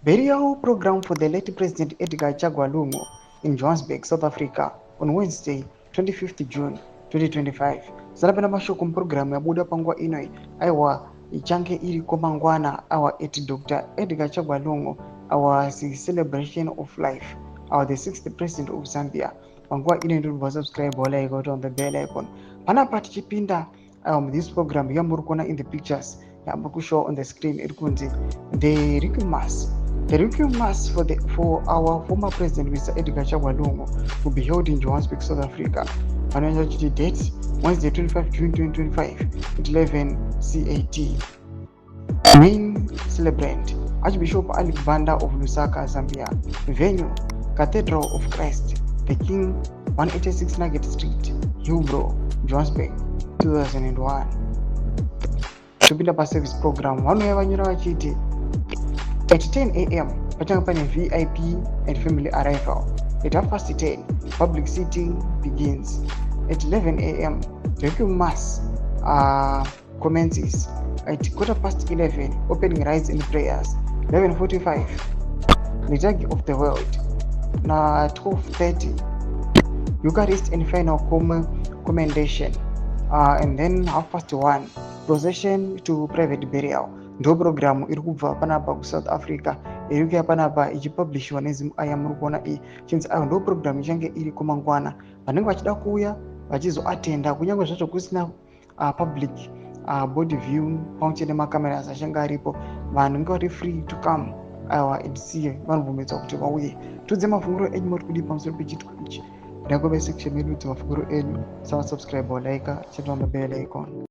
Burial program for the late President Edgar Chagwa Lungu in Johannesburg, South Africa on Wednesday, 25th June 2025. Zalapena mashoko program ya buda pangwa inoi aiwa ichange iri komangwana our at Dr. Edgar Chagwa Lungu our celebration of life our the 6th President of Zambia. Pangwa inoi ndu subscribe wala got on the bell icon. Pana pati chipinda this program yamurukona in the pictures show on the screen irikunzi the Mass. The Requiem Mass for our former President, Mr. Edgar Chagwa Lungu, will be held in Johannesburg, South Africa. Financial date, Wednesday, 25 June 2025, at 11 CAT. Main celebrant, Archbishop Alexander of Lusaka, Zambia. Venue, Cathedral of Christ, the King, 186 Nugget Street, Hillbrow, Johannesburg, 2001. Tupinda pa service program, wanu ya wanyura wachiti. At 10 a.m., Patanga VIP and family arrival. At 10:30, public seating begins. At 11 a.m., the Requiem Mass commences. At 11:15, opening rites and prayers. 11:45, Liturgy of the World. Na 12:30, Eucharist and final commendation. And then 1:30, procession to private burial. Ndo programu iri kubva panapa ku South Africa iri kuya panapa ichipublishwa aya muri kuona iyi chinzi ayo ndo programu ichange iri kumangwana vanenge vachida kuuya vachizoatenda kunyange zvacho kusina public body view pamwe nemacameras achange aripo vanhu vari free to come and see vanobvumidzwa kuti vauye tudze mafunguro enyu muri kudi pamusoro pechitwa ichi rekombe section yedu kuti mafunguro enyu subscribe like chat on the bell icon.